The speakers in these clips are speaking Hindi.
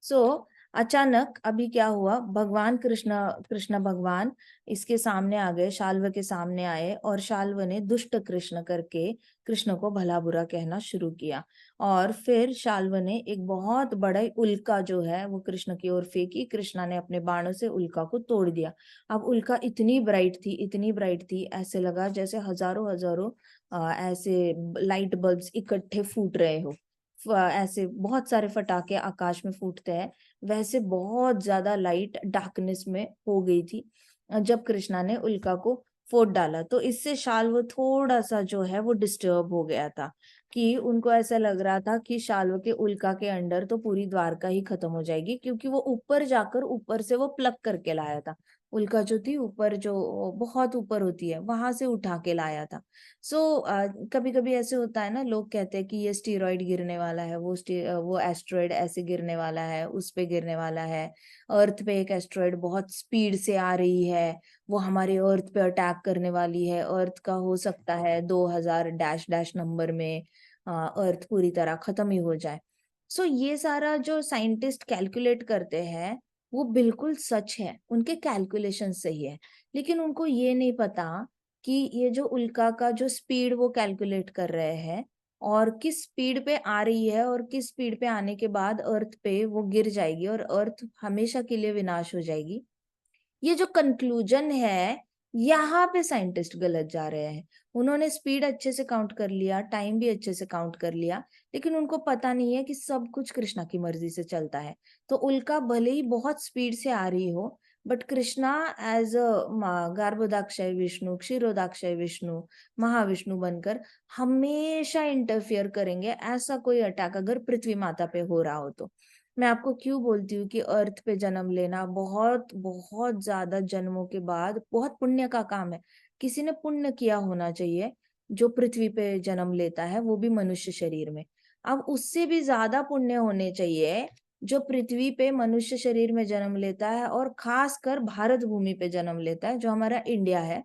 सो अचानक अभी क्या हुआ, भगवान कृष्ण कृष्ण भगवान इसके सामने आ गए, शाल्व के सामने आए, और शाल्व ने दुष्ट कृष्ण करके कृष्ण को भला बुरा कहना शुरू किया। और फिर शाल्व ने एक बहुत बड़ा उल्का जो है वो कृष्ण की ओर फेंकी। कृष्णा ने अपने बाणों से उल्का को तोड़ दिया। अब उल्का इतनी ब्राइट थी, इतनी ब्राइट थी, ऐसे लगा जैसे हजारों हजारों ऐसे लाइट बल्ब्स इकट्ठे फूट रहे हो। ऐसे बहुत सारे फटाके आकाश में फूटते हैं, वैसे बहुत ज्यादा लाइट डार्कनेस में हो गई थी जब कृष्णा ने उल्का को फोड़ डाला। तो इससे शाल्व थोड़ा सा जो है वो डिस्टर्ब हो गया था, कि उनको ऐसा लग रहा था कि शाल्व के उल्का के अंदर तो पूरी द्वारका ही खत्म हो जाएगी, क्योंकि वो ऊपर जाकर ऊपर से वो प्लग करके लाया था। उल्का जो थी ऊपर, जो बहुत ऊपर होती है, वहां से उठा के लाया था। सो कभी कभी ऐसे होता है ना, लोग कहते हैं कि ये स्टीरॉइड गिरने वाला है, वो एस्ट्रॉइड ऐसे गिरने वाला है, उस पे गिरने वाला है। अर्थ पे एक एस्ट्रॉइड बहुत स्पीड से आ रही है, वो हमारे अर्थ पे अटैक करने वाली है। अर्थ का हो सकता है 2000 डैश डैश नंबर में अर्थ पूरी तरह खत्म ही हो जाए। सो ये सारा जो साइंटिस्ट कैलकुलेट करते हैं वो बिल्कुल सच है, उनके कैलकुलेशन सही है। लेकिन उनको ये नहीं पता कि ये जो उल्का का जो स्पीड वो कैलकुलेट कर रहे हैं, और किस स्पीड पे आ रही है, और किस स्पीड पे आने के बाद अर्थ पे वो गिर जाएगी और अर्थ हमेशा के लिए विनाश हो जाएगी, ये जो कंक्लूजन है, यहाँ पे साइंटिस्ट गलत जा रहे हैं। उन्होंने स्पीड अच्छे से काउंट कर लिया, टाइम भी अच्छे से काउंट कर लिया, लेकिन उनको पता नहीं है कि सब कुछ कृष्णा की मर्जी से चलता है। तो उल्का भले ही बहुत स्पीड से आ रही हो, but Krishna as a Garbhodakshayi Vishnu, Kshirodakshayi Vishnu, Mahavishnu बनकर हमेशा इंटरफियर करेंगे, ऐसा कोई अटैक अगर पृथ्वी माता पे हो रहा हो तो। मैं आपको क्यों बोलती हूँ कि अर्थ पे जन्म लेना बहुत बहुत ज्यादा जन्मों के बाद बहुत पुण्य का काम है। किसी ने पुण्य किया होना चाहिए जो पृथ्वी पे जन्म लेता है, वो भी मनुष्य शरीर में। अब उससे भी ज्यादा पुण्य होने चाहिए जो पृथ्वी पे मनुष्य शरीर में जन्म लेता है, और खासकर भारत भूमि पे जन्म लेता है, जो हमारा इंडिया है,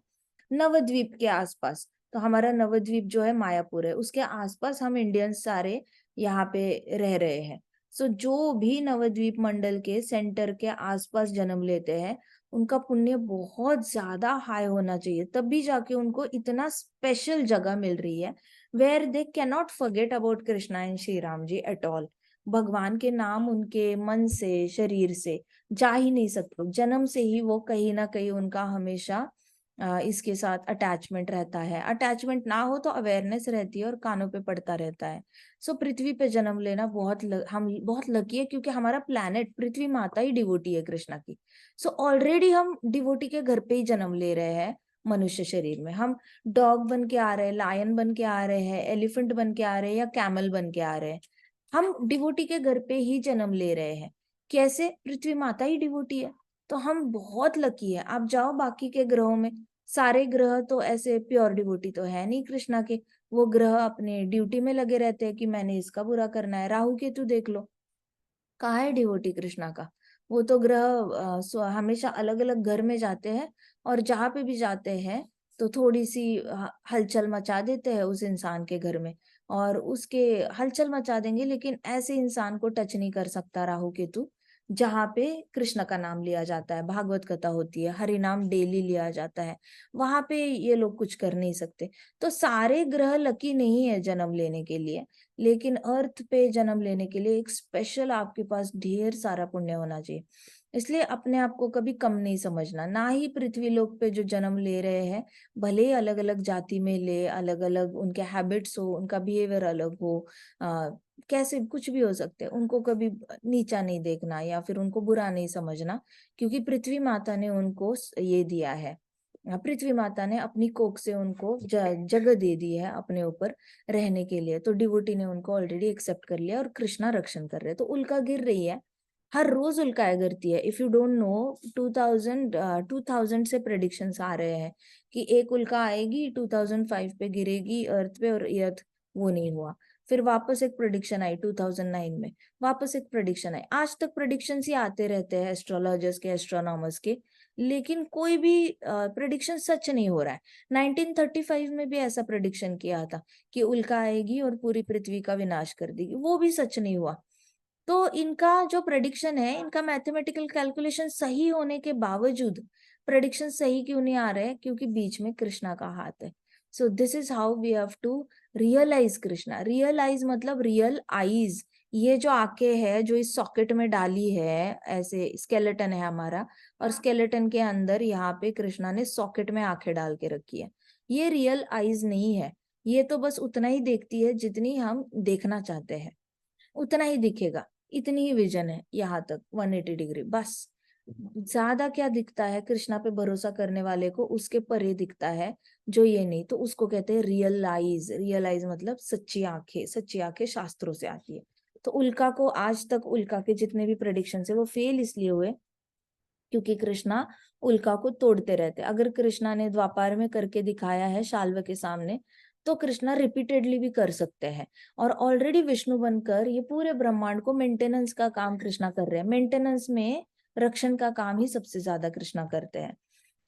नवद्वीप के आसपास। तो हमारा नवद्वीप जो है मायापुर है, उसके आसपास हम इंडियंस सारे यहाँ पे रह रहे हैं। सो जो भी नवद्वीप मंडल के सेंटर के आसपास जन्म लेते हैं, उनका पुण्य बहुत ज्यादा हाई होना चाहिए, तब भी जाके उनको इतना स्पेशल जगह मिल रही है, where they can not forget about Krishna and Shri Ram ji at all. भगवान के नाम उनके मन से, शरीर से जा ही नहीं सकते, जन्म से ही वो कहीं ना कहीं उनका हमेशा इसके साथ अटैचमेंट रहता है। अटैचमेंट ना हो तो अवेयरनेस रहती है और कानों पे पड़ता रहता है। सो पृथ्वी पे जन्म लेना हम बहुत लकी है, क्योंकि हमारा प्लैनेट पृथ्वी माता ही डिवोटी है कृष्णा की। सो ऑलरेडी हम डिवोटी के घर पे ही जन्म ले रहे हैं। मनुष्य शरीर में हम डॉग बन के आ रहे हैं, लायन बन के आ रहे हैं, एलिफेंट बन के आ रहे हैं, या कैमल बन के आ रहे हैं, हम डिवोटी के घर पे ही जन्म ले रहे हैं। कैसे? पृथ्वी माता ही डिवोटी है। तो हम बहुत लकी है। आप जाओ बाकी के ग्रहों में, सारे ग्रह तो ऐसे प्योर डिवोटी तो है नहीं कृष्णा के। वो ग्रह अपने ड्यूटी में लगे रहते हैं कि मैंने इसका बुरा करना है। राहु केतु देख लो, कहाँ है डिवोटी कृष्णा का? वो तो ग्रह हमेशा अलग अलग घर में जाते हैं, और जहां पे भी जाते हैं तो थोड़ी सी हलचल मचा देते हैं उस इंसान के घर में, और उसके हलचल मचा देंगे, लेकिन ऐसे इंसान को टच नहीं कर सकता राहु केतु। जहाँ पे कृष्ण का नाम लिया जाता है, भागवत कथा होती है, हरि नाम डेली लिया जाता है, वहां पे ये लोग कुछ कर नहीं सकते। तो सारे ग्रह लकी नहीं है जन्म लेने के लिए, लेकिन अर्थ पे जन्म लेने के लिए एक स्पेशल आपके पास ढेर सारा पुण्य होना चाहिए। इसलिए अपने आप को कभी कम नहीं समझना, ना ही पृथ्वी लोक पे जो जन्म ले रहे हैं, भले ही अलग अलग जाति में ले, अलग अलग उनके हैबिट्स हो, उनका बिहेवियर अलग हो, कैसे कुछ भी हो सकते हैं, उनको कभी नीचा नहीं देखना या फिर उनको बुरा नहीं समझना, क्योंकि पृथ्वी माता ने उनको ये दिया है। पृथ्वी माता ने अपनी कोख से उनको जगह दे दी है अपने ऊपर रहने के लिए। तो डिवोटी ने उनको ऑलरेडी एक्सेप्ट कर लिया, और कृष्णा रक्षण कर रहे हैं। तो उल्का गिर रही है, हर रोज उल्काएं गिरती है। इफ यू डोंट नो, 2000 से प्रेडिक्शंस आ रहे हैं कि एक उल्का आएगी 2005 पे, गिरेगी अर्थ पे, और अर्थ वो नहीं हुआ। फिर वापस एक प्रेडिक्शन आई 2009 में, वापस एक प्रेडिक्शन आई। आज तक प्रेडिक्शंस ही आते रहते हैं एस्ट्रोलॉजर्स के, एस्ट्रोनॉमर्स के, लेकिन कोई भी प्रेडिक्शन सच नहीं हो रहा है। 1935 में भी ऐसा प्रेडिक्शन किया था कि उल्का आएगी और पूरी पृथ्वी का विनाश कर देगी, वो भी सच नहीं हुआ। तो इनका जो प्रेडिक्शन है, इनका मैथमेटिकल कैलकुलेशन सही होने के बावजूद प्रेडिक्शन सही क्यों नहीं आ रहे? क्योंकि बीच में कृष्णा का हाथ है। So this is how we have to realise Krishna. Realise मतलब रियल आईज, ये जो आंखें है जो इस सॉकेट में डाली है, ऐसे स्केलेटन है हमारा, और स्केलेटन के अंदर यहाँ पे कृष्णा ने सॉकेट में आंखें डाल के रखी है। ये रियल आईज नहीं है, ये तो बस उतना ही देखती है जितनी हम देखना चाहते हैं, उतना ही दिखेगा। इतनी ही विजन है यहाँ तक 180 डिग्री बस। ज्यादा क्या दिखता है कृष्णा पे भरोसा करने वाले को, उसके परे दिखता है जो ये नहीं, तो उसको कहते हैं रियलाइज। रियलाइज मतलब सच्ची आंखें। सच्ची आंखें शास्त्रों से आती है। तो उल्का को आज तक, उल्का के जितने भी प्रेडिक्शन है वो फेल इसलिए हुए क्योंकि कृष्णा उल्का को तोड़ते रहते। अगर कृष्णा ने द्वापर में करके दिखाया है शाल्व के सामने, तो कृष्णा रिपीटेडली भी कर सकते हैं। और ऑलरेडी विष्णु बनकर ये पूरे ब्रह्मांड को मेंटेनेंस का काम कृष्णा कर रहे हैं। मेंटेनेंस में रक्षण का काम ही सबसे ज्यादा कृष्णा करते हैं।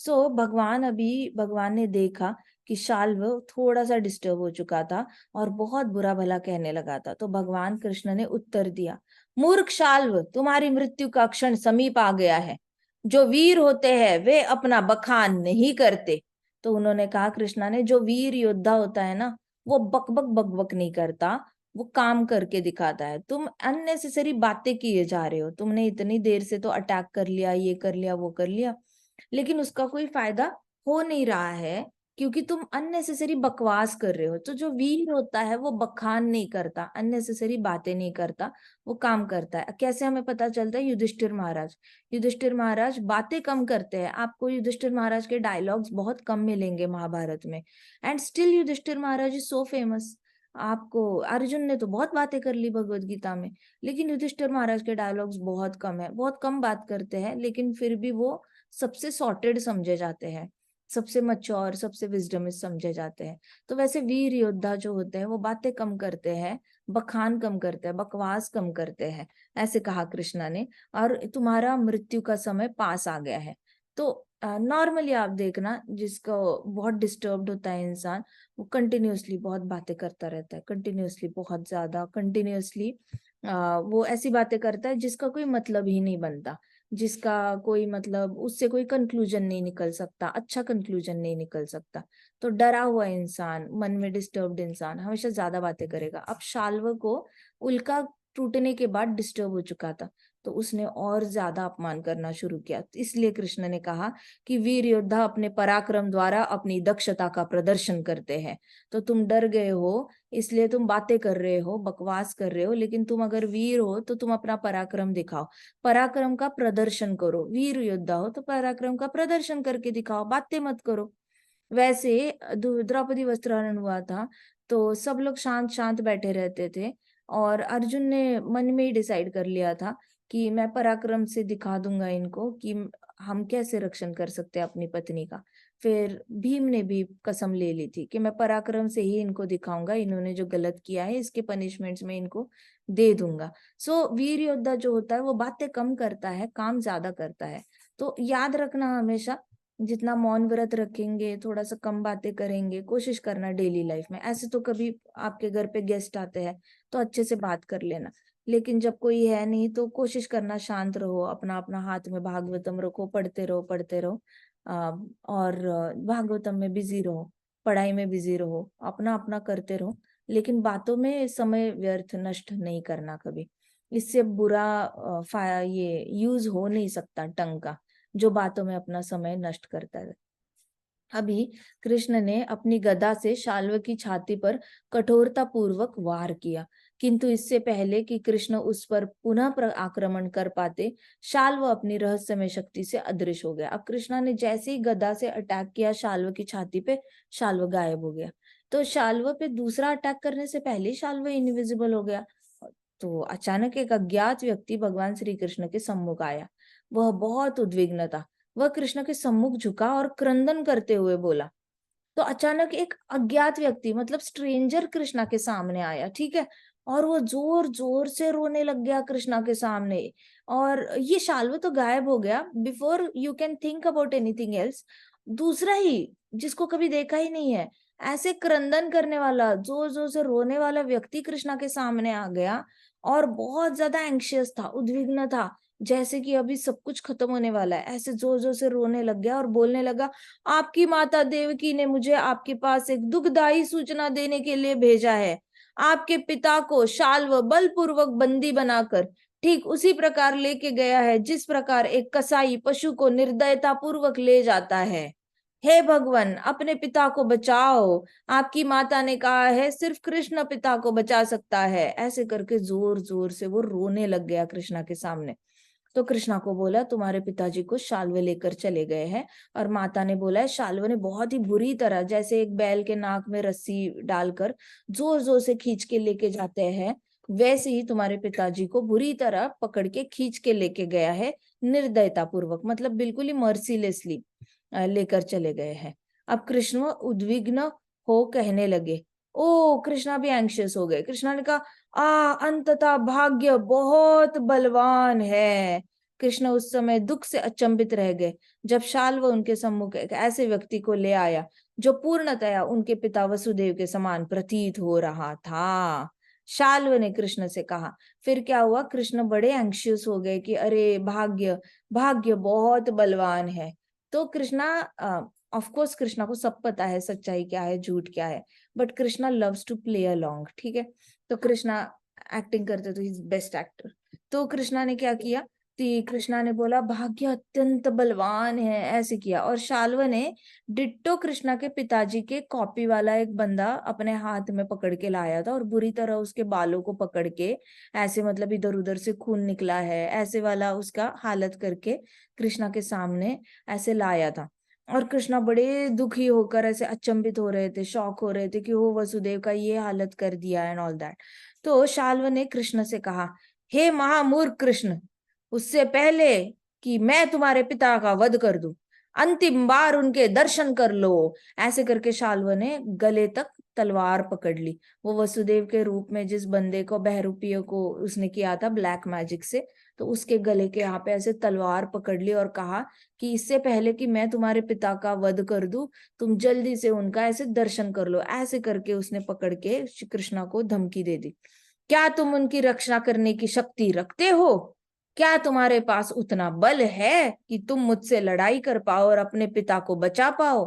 सो भगवान ने देखा कि शाल्व थोड़ा सा डिस्टर्ब हो चुका था और बहुत बुरा भला कहने लगा था। तो भगवान कृष्ण ने उत्तर दिया, मूर्ख शाल्व, तुम्हारी मृत्यु का क्षण समीप आ गया है। जो वीर होते हैं वे अपना बखान नहीं करते। तो उन्होंने कहा, कृष्णा ने, जो वीर योद्धा होता है ना, वो बकबक बकबक नहीं करता, वो काम करके दिखाता है। तुम अननेसेसरी बातें किए जा रहे हो। तुमने इतनी देर से तो अटैक कर लिया, ये कर लिया, वो कर लिया, लेकिन उसका कोई फायदा हो नहीं रहा है क्योंकि तुम अननेसेसरी बकवास कर रहे हो। तो जो वीर होता है वो बखान नहीं करता, अननेसेसरी बातें नहीं करता, वो काम करता है। कैसे हमें पता चलता है? युधिष्ठिर महाराज, युधिष्ठिर महाराज बातें कम करते हैं। आपको युधिष्ठिर महाराज के डायलॉग्स बहुत कम मिलेंगे महाभारत में, and still Yudhishthir Maharaj is so famous. आपको अर्जुन ने तो बहुत बातें कर ली भगवत गीता में, लेकिन युधिष्ठिर महाराज के डायलॉग्स बहुत कम है, बहुत कम बात करते हैं, लेकिन फिर भी वो सबसे सॉर्टेड समझे जाते हैं, सबसे मच्योर, सबसे विजडमिस समझे जाते हैं। तो वैसे वीर योद्धा जो होते हैं वो बातें कम करते हैं, बखान कम करते हैं, बकवास कम करते हैं, ऐसे कहा कृष्णा ने। और तुम्हारा मृत्यु का समय पास आ गया है। तो नॉर्मली आप देखना, जिसको बहुत डिस्टर्ब्ड होता है इंसान, वो कंटिन्यूअसली बहुत बातें करता रहता है, कंटिन्यूअसली, बहुत ज्यादा कंटिन्यूअसली वो ऐसी बातें करता है जिसका कोई मतलब ही नहीं बनता, जिसका कोई मतलब, उससे कोई कंक्लूजन नहीं निकल सकता, अच्छा कंक्लूजन नहीं निकल सकता। तो डरा हुआ इंसान, मन में डिस्टर्ब्ड इंसान हमेशा ज्यादा बातें करेगा। अब शाल्व को उल्का टूटने के बाद डिस्टर्ब हो चुका था, तो उसने और ज्यादा अपमान करना शुरू किया। इसलिए कृष्ण ने कहा कि वीर योद्धा अपने पराक्रम द्वारा अपनी दक्षता का प्रदर्शन करते हैं। तो तुम डर गए हो, इसलिए तुम बातें कर रहे हो, बकवास कर रहे हो, लेकिन तुम अगर वीर हो तो तुम अपना पराक्रम दिखाओ, पराक्रम का प्रदर्शन करो। वीर योद्धा हो तो पराक्रम का प्रदर्शन करके दिखाओ, बातें मत करो। वैसे द्रौपदी वस्त्राहरण हुआ था तो सब लोग शांत शांत बैठे रहते थे, और अर्जुन ने मन में ही डिसाइड कर लिया था कि मैं पराक्रम से दिखा दूंगा इनको कि हम कैसे रक्षण कर सकते हैं अपनी पत्नी का। फिर भीम ने भी कसम ले ली थी कि मैं पराक्रम से ही इनको दिखाऊंगा, इन्होंने जो गलत किया है इसके पनिशमेंट्स में इनको दे दूंगा। सो वीर योद्धा जो होता है वो बातें कम करता है, काम ज्यादा करता है। तो याद रखना हमेशा, जितना मौन व्रत रखेंगे, थोड़ा सा कम बातें करेंगे, कोशिश करना डेली लाइफ में। ऐसे तो कभी आपके घर पे गेस्ट आते हैं तो अच्छे से बात कर लेना, लेकिन जब कोई है नहीं तो कोशिश करना शांत रहो, अपना अपना हाथ में भागवतम रखो, पढ़ते रहो, पढ़ते रहो। और भागवतम में बिजी रहो, पढ़ाई में बिजी रहो, अपना अपना करते रहो, लेकिन बातों में समय व्यर्थ नष्ट नहीं करना कभी। इससे बुरा ये यूज हो नहीं सकता टंग का, जो बातों में अपना समय नष्ट करता है। अभी कृष्ण ने अपनी गदा से शाल्व की छाती पर कठोरता पूर्वक वार किया, किंतु इससे पहले कि कृष्ण उस पर पुनः आक्रमण कर पाते, शाल्व अपनी रहस्यमय शक्ति से अदृश्य हो गया। अब कृष्णा ने जैसे ही गदा से अटैक किया शाल्व की छाती पे, शाल्व गायब हो गया। तो शाल्व पे दूसरा अटैक करने से पहले शाल्व इनविजिबल हो गया। तो अचानक एक अज्ञात व्यक्ति भगवान श्री कृष्ण के सम्मुख आया। वह बहुत उद्विग्न था। वह कृष्ण के सम्मुख झुका और क्रंदन करते हुए बोला। तो अचानक एक अज्ञात व्यक्ति, मतलब स्ट्रेंजर, कृष्णा के सामने आया, ठीक है, और वो जोर जोर से रोने लग गया कृष्णा के सामने। और ये शाल्व तो गायब हो गया before you can think about anything else. दूसरा ही, जिसको कभी देखा ही नहीं है, ऐसे क्रंदन करने वाला, जोर जोर से रोने वाला व्यक्ति कृष्णा के सामने आ गया। और बहुत ज्यादा एंग्शियस था, उद्विग्न था, जैसे कि अभी सब कुछ खत्म होने वाला है। ऐसे जोर जोर से रोने लग गया और बोलने लगा, आपकी माता देवकी ने मुझे आपके पास एक दुखदायी सूचना देने के लिए भेजा है। आपके पिता को शाल्व बलपूर्वक बंदी बनाकर ठीक उसी प्रकार लेके गया है जिस प्रकार एक कसाई पशु को निर्दयता पूर्वक ले जाता है। हे भगवान, अपने पिता को बचाओ। आपकी माता ने कहा है सिर्फ कृष्ण पिता को बचा सकता है। ऐसे करके जोर जोर से वो रोने लग गया कृष्णा के सामने। तो कृष्णा को बोला, तुम्हारे पिताजी को शाल्व लेकर चले गए हैं। और माता ने बोला है, शाल्व ने बहुत ही बुरी तरह, जैसे एक बैल के नाक में रस्सी डालकर जोर जोर से खींच के लेके जाते हैं, वैसे ही तुम्हारे पिताजी को बुरी तरह पकड़ के खींच के लेके गया है, निर्दयता पूर्वक, मतलब बिल्कुल ही मर्सीलेसली लेकर चले गए हैं। अब कृष्ण उद्विग्न हो कहने लगे, ओ कृष्णा भी एंग्शियस हो गए। कृष्णा ने कहा, अंततः भाग्य बहुत बलवान है। कृष्ण उस समय दुख से अचंभित रह गए जब शाल्व उनके सम्मुख एक ऐसे व्यक्ति को ले आया जो पूर्णतया उनके पिता वसुदेव के समान प्रतीत हो रहा था। शाल्व ने कृष्ण से कहा, फिर क्या हुआ? कृष्ण बड़े एंग्शियस हो गए कि अरे भाग्य, भाग्य बहुत बलवान है। तो कृष्णा, ऑफ कोर्स कृष्णा को सब पता है सच्चाई क्या है, झूठ क्या है, but Krishna loves to play along, ठीक है। तो कृष्णा एक्टिंग करते तो ही बेस्ट एक्टर। तो कृष्णा ने क्या किया कि कृष्णा ने बोला, भाग्य अत्यंत बलवान है, ऐसे किया। और शाल्व ने डिट्टो कृष्णा के पिताजी के कॉपी वाला एक बंदा अपने हाथ में पकड़ के लाया था और बुरी तरह उसके बालों को पकड़ के ऐसे, मतलब इधर उधर से खून निकला है ऐसे वाला उसका हालत करके कृष्णा के सामने ऐसे लाया था। और कृष्णा बड़े दुखी होकर ऐसे अचंभित हो रहे थे, शॉक हो रहे थे कि वो वसुदेव का ये हालत कर दिया एंड ऑल दैट। तो शाल्व ने कृष्ण से कहा, हे महामूर्ख कृष्ण, उससे पहले कि मैं तुम्हारे पिता का वध कर दूं, अंतिम बार उनके दर्शन कर लो। ऐसे करके शाल्व ने गले तक तलवार पकड़ ली। वो वसुदेव के रूप में जिस बंदे को, बहरूपीय को उसने किया था ब्लैक मैजिक से, तो उसके गले के यहाँ पे ऐसे तलवार पकड़ ली और कहा कि इससे पहले कि मैं तुम्हारे पिता का वध कर दूं, तुम जल्दी से उनका ऐसे दर्शन कर लो। ऐसे करके उसने पकड़ के श्री कृष्णा को धमकी दे दी, क्या तुम उनकी रक्षा करने की शक्ति रखते हो? क्या तुम्हारे पास उतना बल है कि तुम मुझसे लड़ाई कर पाओ और अपने पिता को बचा पाओ?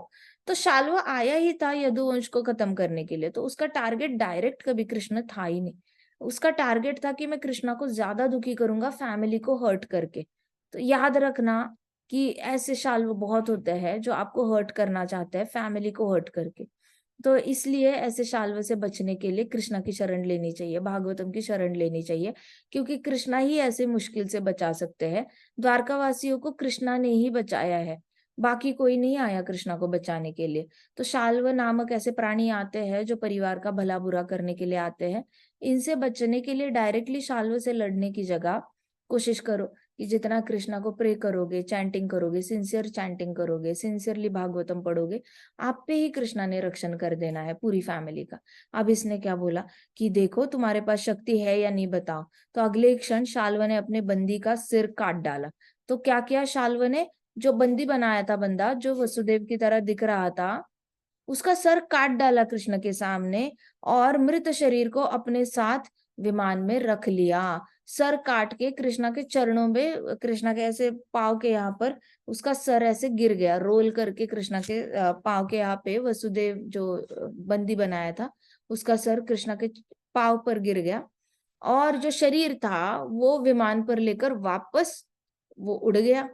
तो शाल्व आया ही था यदुवंश को खत्म करने के लिए, तो उसका टारगेट डायरेक्ट कभी कृष्ण था ही नहीं। उसका टारगेट था कि मैं कृष्णा को ज्यादा दुखी करूंगा फैमिली को हर्ट करके। तो याद रखना कि ऐसे शाल्व बहुत होते हैं जो आपको हर्ट करना चाहते हैं फैमिली को हर्ट करके। तो इसलिए ऐसे शाल्व से बचने के लिए कृष्णा की शरण लेनी चाहिए, भागवतम की शरण लेनी चाहिए, क्योंकि कृष्णा ही ऐसे मुश्किल से बचा सकते हैं। द्वारकावासियों को कृष्णा ने ही बचाया है, बाकी कोई नहीं आया कृष्णा को बचाने के लिए। तो शाल्व नामक ऐसे प्राणी आते हैं जो परिवार का भला बुरा करने के लिए आते हैं। इनसे बचने के लिए डायरेक्टली शाल्व से लड़ने की जगह कोशिश करो कि जितना कृष्णा को प्रे करोगे, चैंटिंग करोगे, सिंसियर चैंटिंग करोगे, सिंसियरली भागवतम पढ़ोगे, आप पे ही कृष्णा ने रक्षण कर देना है पूरी फैमिली का। अब इसने क्या बोला कि देखो तुम्हारे पास शक्ति है या नहीं बताओ। तो अगले क्षण शाल्व ने अपने बंदी का सिर काट डाला। तो क्या किया शाल्व ने, जो बंदी बनाया था बंदा जो वसुदेव की तरह दिख रहा था, उसका सर काट डाला कृष्ण के सामने और मृत शरीर को अपने साथ विमान में रख लिया। सर काट के कृष्णा के चरणों में, कृष्णा के ऐसे पाँव के यहाँ पर उसका सर ऐसे गिर गया, रोल करके कृष्णा के पाँव के यहाँ पे वसुदेव जो बंदी बनाया था उसका सर कृष्णा के पाँव पर गिर गया। और जो शरीर था वो विमान पर लेकर वापस वो उड़ गया।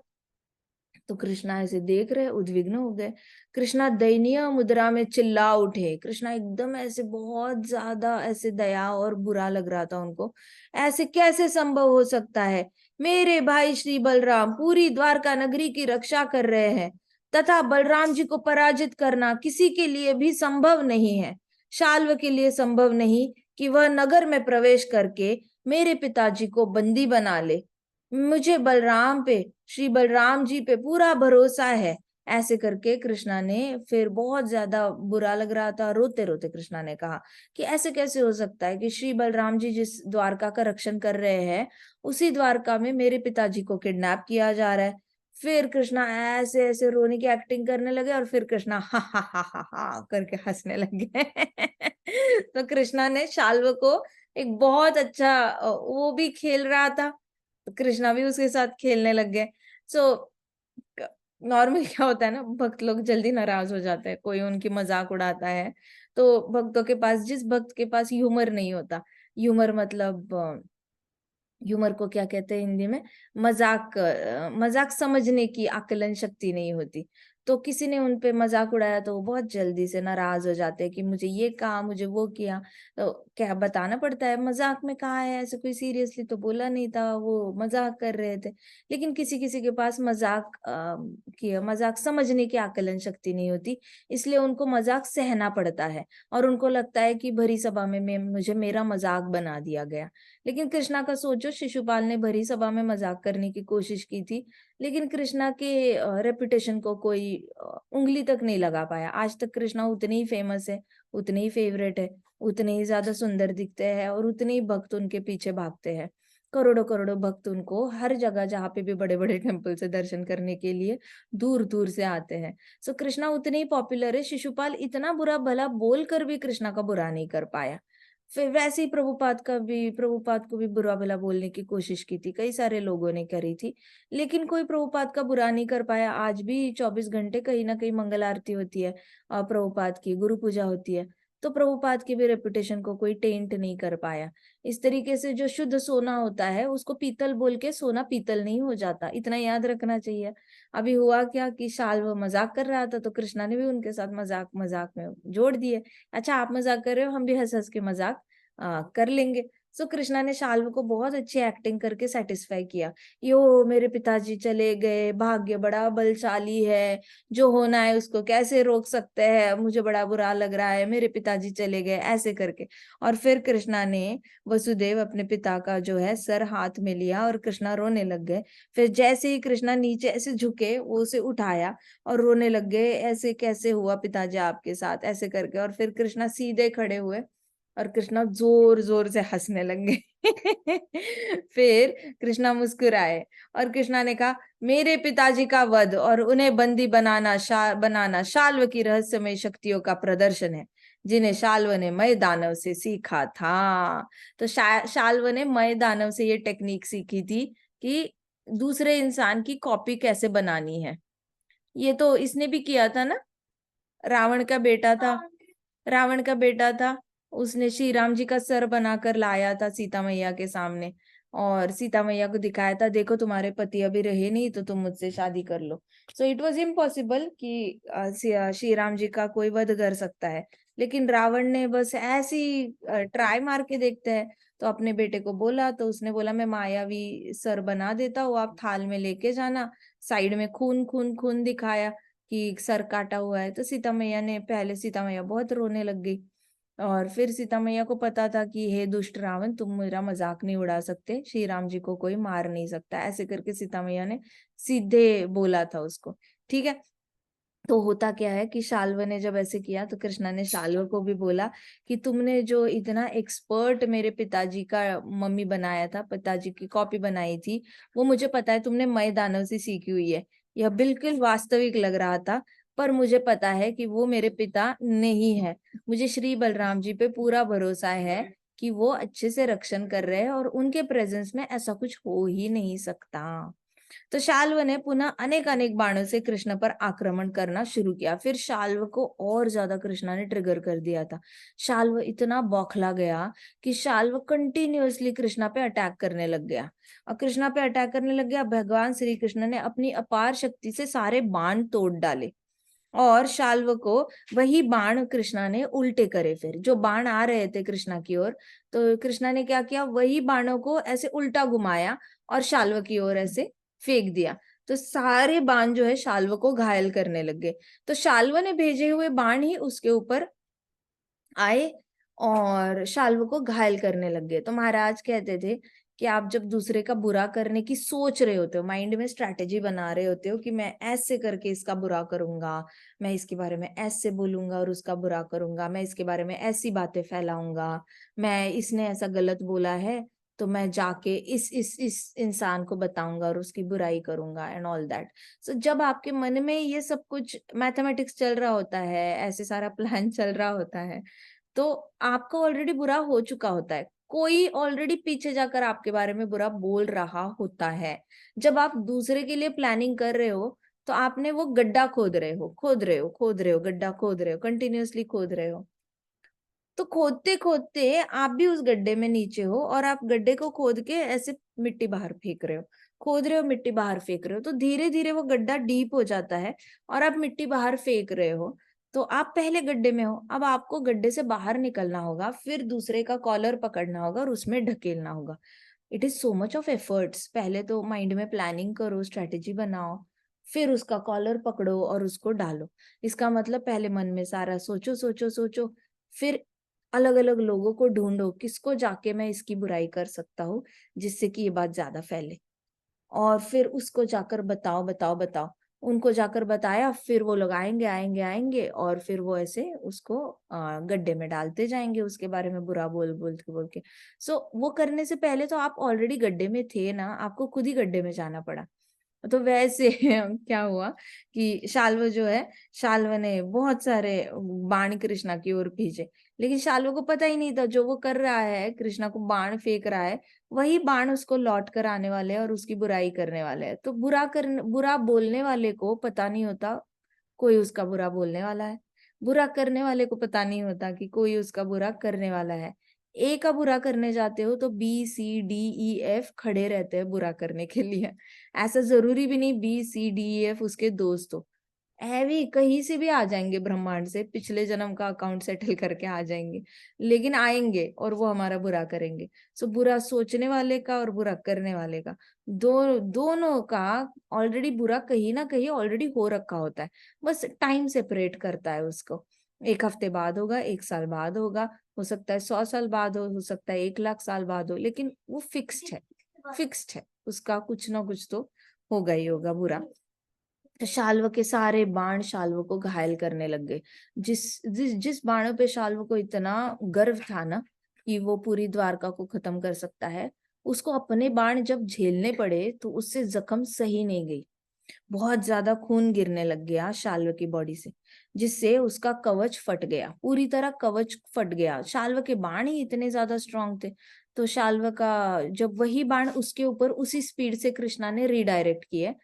तो कृष्णा ऐसे देख रहे, उद्विग्न हो गए। कृष्णा दयनीय मुद्रा में चिल्ला उठे। कृष्णा एकदम ऐसे बहुत ज्यादा ऐसे दया और बुरा लग रहा था उनको। ऐसे कैसे संभव हो सकता है? मेरे भाई श्री बलराम पूरी द्वारका नगरी की रक्षा कर रहे हैं तथा बलराम जी को पराजित करना किसी के लिए भी संभव नहीं है। शाल्व के लिए संभव नहीं कि वह नगर में प्रवेश करके मेरे पिताजी को बंदी बना ले। मुझे बलराम पे, श्री बलराम जी पे पूरा भरोसा है। ऐसे करके कृष्णा ने, फिर बहुत ज्यादा बुरा लग रहा था, रोते रोते कृष्णा ने कहा कि ऐसे कैसे हो सकता है कि श्री बलराम जी जिस द्वारका का रक्षण कर रहे हैं उसी द्वारका में मेरे पिताजी को किडनैप किया जा रहा है। फिर कृष्णा ऐसे ऐसे रोने की एक्टिंग करने लगे और फिर कृष्णा हा करके हंसने लगे। तो कृष्णा ने शाल्व को एक बहुत अच्छा वो भी खेल रहा था, कृष्णा भी उसके साथ खेलने लग गए। सो नॉर्मल क्या होता है ना, भक्त लोग जल्दी नाराज हो जाते हैं, कोई उनकी मजाक उड़ाता है, तो भक्तों के पास, जिस भक्त के पास ह्यूमर नहीं होता, ह्यूमर मतलब ह्यूमर को क्या कहते हैं हिंदी में, मजाक, मजाक समझने की आकलन शक्ति नहीं होती, तो किसी ने उन पे मजाक उड़ाया तो वो बहुत जल्दी से नाराज हो जाते हैं कि मुझे ये कहा, मुझे वो किया। तो क्या बताना पड़ता है, मजाक में कहा है, ऐसे कोई सीरियसली तो बोला नहीं था, वो मजाक कर रहे थे। लेकिन किसी किसी के पास मजाक की, मजाक समझने की आकलन शक्ति नहीं होती, इसलिए उनको मजाक सहना पड़ता है, और उनको लगता है कि भरी सभा में मुझे मेरा मजाक बना दिया गया। लेकिन कृष्णा का सोचो, शिशुपाल ने भरी सभा में मजाक करने की कोशिश की थी, लेकिन कृष्णा के रेपुटेशन को कोई उंगली तक नहीं लगा पाया। आज तक कृष्णा उतने ही फेमस है, उतने ही फेवरेट है, उतने ही ज्यादा सुंदर दिखते हैं, और उतने ही भक्त उनके पीछे भागते हैं। करोड़ों करोड़ों भक्त उनको हर जगह, जहाँ पे भी बड़े बड़े टेम्पल से दर्शन करने के लिए दूर दूर से आते हैं। सो कृष्णा उतने ही पॉपुलर है, शिशुपाल इतना बुरा भला बोल कर भी कृष्णा का बुरा नहीं कर पाया। फिर वैसे ही प्रभुपाद को भी बुरा भला बोलने की कोशिश की थी, कई सारे लोगों ने करी थी, लेकिन कोई प्रभुपाद का बुरा नहीं कर पाया। आज भी 24 घंटे कहीं ना कहीं मंगल आरती होती है, प्रभुपाद की गुरु पूजा होती है, तो प्रभुपाद की भी रेपुटेशन को कोई टेंट नहीं कर पाया। इस तरीके से जो शुद्ध सोना होता है उसको पीतल बोल के सोना पीतल नहीं हो जाता, इतना याद रखना चाहिए। अभी हुआ क्या कि शाल्व मजाक कर रहा था, तो कृष्णा ने भी उनके साथ मजाक मजाक में जोड़ दिए। अच्छा, आप मजाक कर रहे हो, हम भी हंस हंस के मजाक कर लेंगे। सो कृष्णा ने शाल्व को बहुत अच्छी एक्टिंग करके सेटिस्फाई किया। यो मेरे पिताजी चले गए, भाग्य बड़ा बलशाली है, जो होना है उसको कैसे रोक सकते हैं, मुझे बड़ा बुरा लग रहा है, मेरे पिताजी चले गए, ऐसे करके। और फिर कृष्णा ने वसुदेव अपने पिता का जो है सर हाथ में लिया, और कृष्णा रोने लग गए। फिर जैसे ही कृष्णा नीचे ऐसे झुके, वो उसे उठाया और रोने लग गए, ऐसे कैसे हुआ पिताजी आपके साथ, ऐसे करके। और फिर कृष्णा सीधे खड़े हुए और कृष्णा जोर जोर से हंसने लग गए। फिर कृष्णा मुस्कुराए और कृष्णा ने कहा, मेरे पिताजी का वध और उन्हें बंदी बनाना शाल्व की रहस्यमय शक्तियों का प्रदर्शन है, जिन्हें शाल्व ने मय दानव से सीखा था। तो शाल्व ने मय दानव से ये टेक्निक सीखी थी कि दूसरे इंसान की कॉपी कैसे बनानी है। ये तो इसने भी किया था ना, रावण का बेटा था, रावण का बेटा था, उसने श्री राम जी का सर बनाकर लाया था सीता मैया के सामने, और सीता मैया को दिखाया था, देखो तुम्हारे पति अभी रहे नहीं तो तुम मुझसे शादी कर लो। सो इट वॉज इम्पॉसिबल कि श्री राम जी का कोई वध कर सकता है, लेकिन रावण ने बस ऐसी ट्राई मार के देखते हैं, तो अपने बेटे को बोला, तो उसने बोला मैं मायावी सर बना देता हूँ, आप थाल में लेके जाना। साइड में खून खून खून दिखाया कि सर काटा हुआ है, तो सीता मैया ने, पहले सीता मैया बहुत रोने लग गई, और फिर सीता मैया को पता था कि हे दुष्ट रावण, तुम मेरा मजाक नहीं उड़ा सकते, श्री राम जी को कोई मार नहीं सकता, ऐसे करके सीता मैया ने सीधे बोला था उसको। ठीक है, तो होता क्या है कि शाल्व ने जब ऐसे किया, तो कृष्णा ने शाल्व को भी बोला कि तुमने जो इतना एक्सपर्ट मेरे पिताजी का मम्मी बनाया था, पिताजी की कॉपी बनाई थी, वो मुझे पता है तुमने मय दानव से सीखी हुई है। यह बिल्कुल वास्तविक लग रहा था, पर मुझे पता है कि वो मेरे पिता नहीं है। मुझे श्री बलराम जी पे पूरा भरोसा है कि वो अच्छे से रक्षण कर रहे हैं, और उनके प्रेजेंस में ऐसा कुछ हो ही नहीं सकता। तो शाल्व ने पुनः अनेक अनेक बाणों से कृष्ण पर आक्रमण करना शुरू किया। फिर शाल्व को और ज्यादा कृष्णा ने ट्रिगर कर दिया था। शाल्व इतना बौखला गया कि शाल्व कंटिन्यूअसली कृष्णा पे अटैक करने लग गया, और कृष्णा पे अटैक करने लग गया। भगवान श्री कृष्ण ने अपनी अपार शक्ति से सारे बाण तोड़ डाले, और शाल्व को वही बाण कृष्णा ने उल्टे करे। फिर जो बाण आ रहे थे कृष्णा की ओर, तो कृष्णा ने क्या किया, वही बाणों को ऐसे उल्टा घुमाया और शाल्व की ओर ऐसे फेंक दिया। तो सारे बाण जो है शाल्व को घायल करने लग गए। तो शाल्व ने भेजे हुए बाण ही उसके ऊपर आए और शाल्व को घायल करने लग गए। तो महाराज कहते थे कि आप जब दूसरे का बुरा करने की सोच रहे होते हो, माइंड में स्ट्रैटेजी बना रहे होते हो कि मैं ऐसे करके इसका बुरा करूंगा, मैं इसके बारे में ऐसे बोलूंगा और उसका बुरा करूंगा, मैं इसके बारे में ऐसी बातें फैलाऊंगा, मैं, इसने ऐसा गलत बोला है तो मैं जाके इस इंसान को बताऊंगा और उसकी बुराई करूंगा एंड ऑल दैट। सो जब आपके मन में ये सब कुछ मैथमेटिक्स चल रहा होता है, ऐसे सारा प्लान चल रहा होता है, तो आपको ऑलरेडी बुरा हो चुका होता है। कोई ऑलरेडी पीछे जाकर आपके बारे में बुरा बोल रहा होता है। जब आप दूसरे के लिए प्लानिंग कर रहे हो, तो आपने वो गड्ढा खोद रहे हो, खोद रहे हो, खोद रहे हो, गड्ढा खोद रहे हो, कंटिन्यूअसली खोद रहे हो। तो खोदते-खोदते आप भी उस गड्ढे में नीचे हो और आप गड्ढे को खोद के ऐसे मिट्टी बाहर फेंक रहे हो। खोद रहे हो, मिट्टी बाहर फेंक रहे हो, तो धीरे-धीरे वो गड्ढा डीप हो जाता है और आप मिट्टी बाहर फेंक रहे हो। तो आप पहले गड्ढे में हो, अब आपको गड्ढे से बाहर निकलना होगा, फिर दूसरे का कॉलर पकड़ना होगा और उसमें ढकेलना होगा। It is so much of efforts. पहले तो माइंड में प्लानिंग करो, स्ट्रैटेजी बनाओ, फिर उसका कॉलर पकड़ो और उसको डालो। इसका मतलब पहले मन में सारा सोचो, सोचो, सोचो, फिर अलग-अलग लोगों को ढूँढो, किसको जाके मैं इसकी बुराई कर सकता हूँ, जिससे कि ये बात ज़्यादा फैले। और फिर उसको जाकर बताओ, बताओ, बताओ। उनको जाकर बताया, फिर वो लोग आएँगे, आएँगे, आएँगे और फिर वो ऐसे उसको गड्ढे में डालते जाएँगे, उसके बारे में बुरा बोल के। सो वो करने से पहले तो आप ऑलरेडी गड्ढे में थे ना, आपको खुद ही गड्ढे में जाना पड़ा। तो वैसे क्या हुआ कि शाल्व जो है, शाल्व ने बहुत सारे बाण कृष्णा की ओर भेजे, लेकिन शाल्व को पता ही नहीं था जो वो कर रहा है, कृष्णा को बाण फेंक रहा है, वही बाण उसको लौट कर आने वाले हैं और उसकी बुराई करने वाले हैं। तो बुरा बोलने वाले को पता नहीं होता कोई उसका बुरा बोलने वाला है। बुरा करने वाले को पता नहीं होता कि कोई उसका बुरा करने वाला है। ए का बुरा करने जाते हो तो बी, सी, डी, ई, एफ खड़े रहते हैं बुरा करने के लिए। ऐसा ज़रूरी भी नहीं बी, सी, डी, ई, एफ उसके दोस्त हो। है भी कहीं से भी आ जाएँगे ब्रह्मांड से, पिछले जन्म का अकाउंट सेटल करके आ जाएँगे। लेकिन आएँगे और वो हमारा बुरा करेंगे। सो बुरा सोचने वाले का और बुरा करने वाले का, दोनों का ऑलरेडी बुरा कहीं न कहीं ऑलरेडी हो रखा होता है। बस टाइम सेपरेट करता है उसको। 1 हफ्ते बाद होगा, 1 साल बाद होगा, हो सकता है 100 साल बाद हो सकता है 1 लाख साल बाद हो, लेकिन वो फिक्स्ड है, फिक्स्ड है। उसका कुछ ना कुछ तो होगा ही होगा बुरा। तो शाल्व के सारे बाण शाल्व को घायल करने लग गए। जिस बाणों पे शाल्व को इतना गर्व था ना कि वो पूरी द्वारका को खत्म कर सकता है, उसको अपने बाण जब झेलने पड़े तो उससे जख्म सही नहीं गई। बहुत ज्यादा खून गिरने लग गया शाल्व की बॉडी से, जिससे उसका कवच फट गया, पूरी तरह कवच फट गया। शाल्व के बाण ही इतने ज्यादा स्ट्रांग थे, तो शाल्व का जब वही बाण उसके ऊपर उसी स्पीड से कृष्णा ने रिडायरेक्ट किए,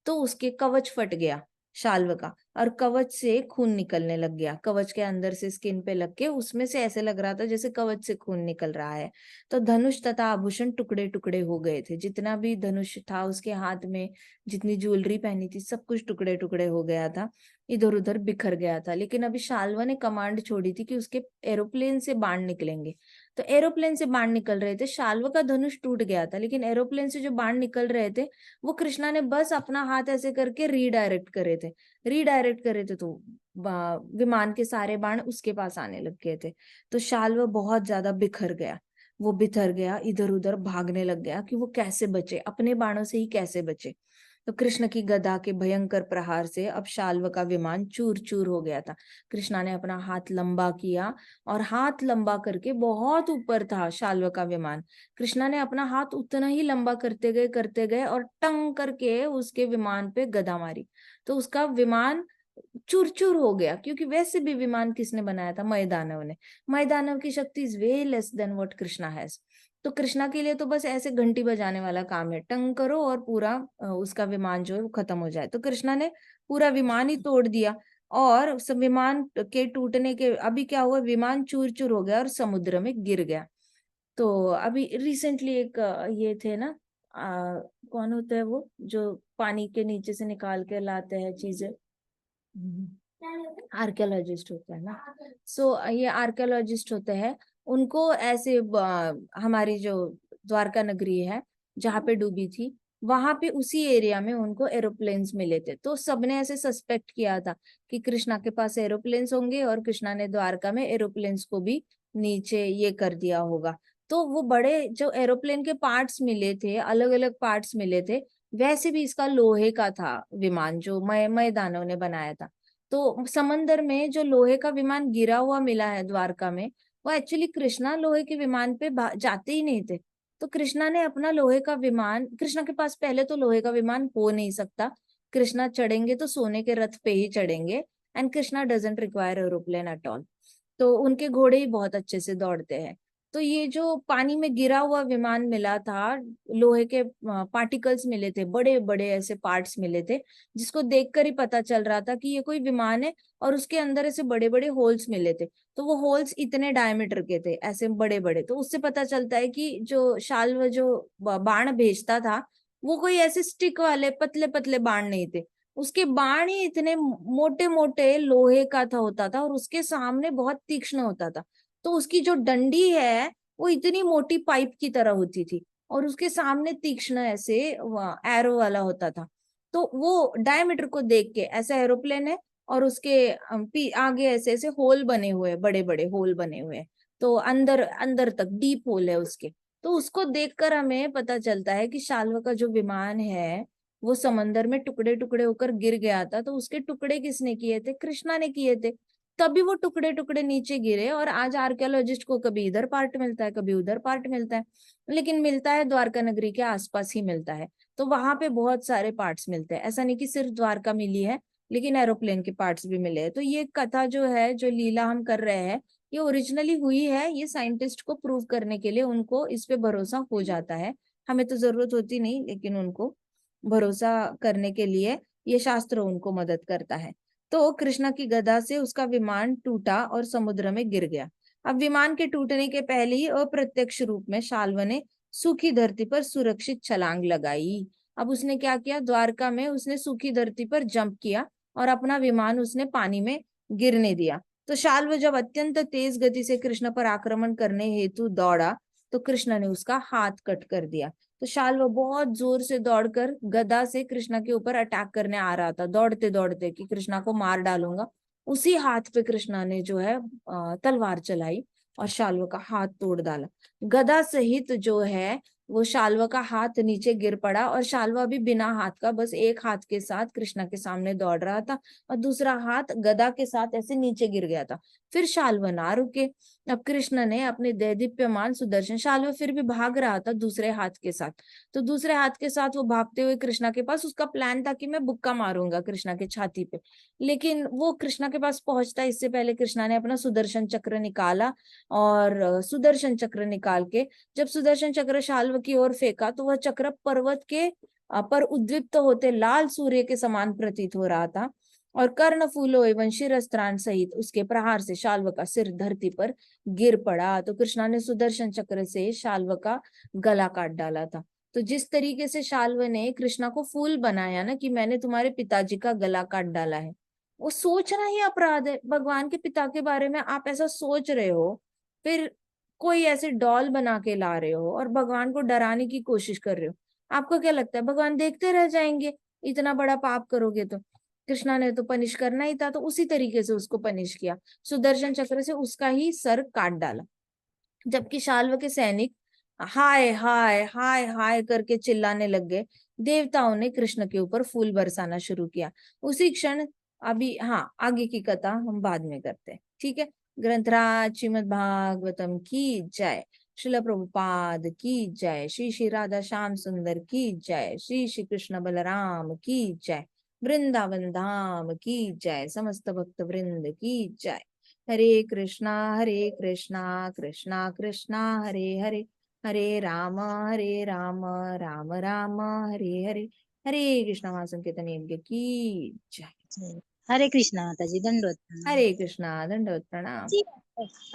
तो उसके कवच फट गया शाल्व का और कवच से खून निकलने लग गया। कवच के अंदर से स्किन पे लग के उसमें से ऐसे लग रहा था जैसे कवच से खून निकल रहा है। तो धनुष तथा आभूषण टुकड़े टुकड़े हो गए थे, जितना भी धनुष था उसके हाथ में, जितनी ज्वेलरी पहनी थी, सब कुछ टुकड़े टुकड़े हो गया था, इधर उधर बिखर गया था। लेकिन अभी शाल्वा ने कमांड छोड़ी थी कि उसके एरोप्लेन से बाण निकलेंगे। तो एरोप्लेन से बाण निकल रहे थे, शाल्वा का धनुष टूट गया था, लेकिन एरोप्लेन से जो बाण निकल रहे थे वो कृष्णा ने बस अपना हाथ ऐसे करके रीडायरेक्ट करे थे। रीडायरेक्ट करे थे तो विमान के सारे बाण उसके पास आने लग गए थे। तो शाल्व बहुत ज्यादा बिखर गया, वो बिखर गया, इधर उधर भागने लग गया कि वो कैसे बचे, अपने बाणों से ही कैसे बचे। तो कृष्ण की गदा के भयंकर प्रहार से अब शाल्व का विमान चूर चूर हो गया था। कृष्णा ने अपना हाथ लंबा किया और हाथ लंबा करके, बहुत ऊपर था शाल्व का विमान, कृष्णा ने अपना हाथ उतना ही लंबा करते गए और टंग करके उसके विमान पे गदा मारी। तो उसका विमान चूर चूर हो गया, क्योंकि वैसे भी विमान किसने बनाया था, मय दानव ने। मय दानव की शक्ति is way less than what Krishna has. तो कृष्णा के लिए तो बस ऐसे घंटी बजाने वाला काम है, टंग करो और पूरा उसका विमान जो है वो खत्म हो जाए। तो कृष्णा ने पूरा विमान ही तोड़ दिया और उस विमान के टूटने के अभी क्या हुआ, विमान चूर चूर हो गया और समुद्र में गिर गया। तो अभी रिसेंटली एक ये थे ना, कौन होता है वो जो पानी के नीचे से निकाल के लाते हैं चीजें, आर्कियोलॉजिस्ट होता है ना। सो ये आर्कियोलॉजिस्ट होते हैं, उनको ऐसे हमारी जो द्वारका नगरी है जहाँ पे डूबी थी, वहां पे उसी एरिया में उनको एरोप्लेन्स मिले थे। तो सबने ऐसे सस्पेक्ट किया था कि कृष्णा के पास एरोप्लेन्स होंगे और कृष्णा ने द्वारका में एरोप्लेन्स को भी नीचे ये कर दिया होगा। तो वो बड़े जो एरोप्लेन के पार्ट्स मिले थे, अलग अलग पार्ट्स मिले थे, वैसे भी इसका लोहे का था विमान जो मय दानव ने बनाया था। तो समंदर में जो लोहे का विमान गिरा हुआ मिला है द्वारका में, वो एक्चुअली कृष्णा लोहे के विमान पे जाते ही नहीं थे। तो कृष्णा ने अपना लोहे का विमान, कृष्णा के पास पहले तो लोहे का विमान हो नहीं सकता, कृष्णा चढ़ेंगे तो सोने के रथ पे ही चढ़ेंगे, and Krishna doesn't require aeroplane at all. तो उनके घोड़े ही बहुत अच्छे से दौड़ते हैं। तो ये जो पानी में गिरा हुआ विमान मिला था, लोहे के पार्टिकल्स मिले थे, बड़े बड़े ऐसे पार्ट्स मिले थे, जिसको देखकर ही पता चल रहा था कि ये कोई विमान है, और उसके अंदर ऐसे बड़े बड़े होल्स मिले थे। तो वो होल्स इतने डायमीटर के थे, ऐसे बड़े बड़े। तो उससे पता चलता है कि जो शाल्व जो बाण भेजता था, वो कोई ऐसे स्टिक वाले पतले पतले बाण नहीं थे। उसके बाण ही इतने मोटे मोटे लोहे का था होता था, और उसके सामने बहुत तीक्ष्ण होता था। तो उसकी जो डंडी है वो इतनी मोटी पाइप की तरह होती थी, और उसके सामने तीक्ष्ण ऐसे एरो वाला होता था। तो वो डायमीटर को देख के, ऐसा एरोप्लेन है और उसके आगे ऐसे ऐसे होल बने हुए, बड़े बड़े होल बने हुए हैं। तो अंदर अंदर तक डीप होल है उसके। तो उसको देखकर हमें पता चलता है कि शाल्व का जो विमान है वो समंदर में टुकड़े टुकड़े होकर गिर गया था। तो उसके टुकड़े किसने किए थे? कृष्णा ने किए थे। तभी वो टुकड़े टुकड़े नीचे गिरे, और आज आर्कियोलॉजिस्ट को कभी इधर पार्ट मिलता है, कभी उधर पार्ट मिलता है, लेकिन मिलता है द्वारका नगरी के आसपास ही मिलता है। तो वहां पे बहुत सारे पार्ट्स मिलते हैं, ऐसा नहीं कि सिर्फ द्वारका मिली है, लेकिन एरोप्लेन के पार्ट्स भी मिले हैं। तो ये कथा जो है, जो लीला हम कर रहे हैं, ये ओरिजिनली हुई है। ये साइंटिस्ट को प्रूव करने के लिए उनको इस पे भरोसा हो जाता है। हमें तो जरूरत होती नहीं, लेकिन उनको भरोसा करने के लिए ये शास्त्र उनको मदद करता है। तो कृष्णा की गदा से उसका विमान टूटा और समुद्र में गिर गया। अब विमान के टूटने के पहले ही अप्रत्यक्ष रूप में शाल्व ने सूखी धरती पर सुरक्षित छलांग लगाई। अब उसने क्या किया? द्वारका में उसने सूखी धरती पर जंप किया और अपना विमान उसने पानी में गिरने दिया। तो शाल्व जब अत्यंत तेज गति से कृष्ण पर आक्रमण करने हेतु दौड़ा, तो कृष्ण ने उसका हाथ कट कर दिया। तो शाल्व बहुत जोर से दौड़कर गदा से कृष्णा के ऊपर अटैक करने आ रहा था, दौड़ते दौड़ते, कि कृष्णा को मार डालूंगा। उसी हाथ पे कृष्णा ने जो है तलवार चलाई और शाल्व का हाथ तोड़ डाला। गदा सहित जो है वो शाल्व का हाथ नीचे गिर पड़ा, और शाल्व अभी बिना हाथ का, बस एक हाथ के साथ कृष्णा के सामने दौड़ रहा था, और दूसरा हाथ गदा के साथ ऐसे नीचे गिर गया था। फिर शाल्व ना रुके। अब कृष्ण ने अपने दैदीप्यमान सुदर्शन, शाल्व फिर भी भाग रहा था दूसरे हाथ के साथ। तो दूसरे हाथ के साथ वो भागते हुए कृष्णा के पास, उसका प्लान था कि मैं बुक्का मारूंगा कृष्णा के छाती पे। लेकिन वो कृष्णा के पास पहुंचता इससे पहले कृष्णा ने अपना सुदर्शन चक्र निकाला, और सुदर्शन चक्र निकाल के जब सुदर्शन चक्र शाल्व की ओर फेंका, तो वह चक्र पर्वत के पर उद्दीप्त होते लाल सूर्य के समान प्रतीत हो रहा था, और कर्ण फूलों एवं शिरस्त्राण सहित उसके प्रहार से शाल्व का सिर धरती पर गिर पड़ा। तो कृष्णा ने सुदर्शन चक्र से शाल्व का गला काट डाला था। तो जिस तरीके से शाल्व ने कृष्णा को फूल बनाया ना, कि मैंने तुम्हारे पिताजी का गला काट डाला है, वो सोचना ही अपराध है। भगवान के पिता के बारे में आप ऐसा सोच रहे हो, फिर कोई ऐसे डॉल बना के ला रहे हो और भगवान को डराने की कोशिश कर रहे हो। आपको क्या लगता है भगवान देखते रह जाएंगे? इतना बड़ा पाप करोगे तो। कृष्णा ने तो पनिश करना ही था, तो उसी तरीके से उसको पनिश किया, सुदर्शन चक्र से उसका ही सर काट डाला। जबकि शाल्व के सैनिक हाय हाय हाय हाय करके चिल्लाने लग गए। देवताओं ने कृष्ण के ऊपर फूल बरसाना शुरू किया उसी क्षण। अभी हाँ, आगे की कथा हम बाद में करते हैं, ठीक है। ग्रंथराज श्रीमद् भागवतम की जय। श्रील प्रभुपाद की जय। श्री श्री राधा श्याम सुंदर की जय। श्री श्री कृष्ण बलराम की जय। वृंदावन धाम की जय। समस्त भक्त वृंद की जय। हरे कृष्णा कृष्णा कृष्णा हरे हरे, हरे राम राम राम हरे हरे। हरे कृष्णा महासंकीर्तन यज्ञ की जय। हरे कृष्णा माता जी, दंडवत प्रणाम हरे कृष्णा, दंडवत प्रणाम। जी।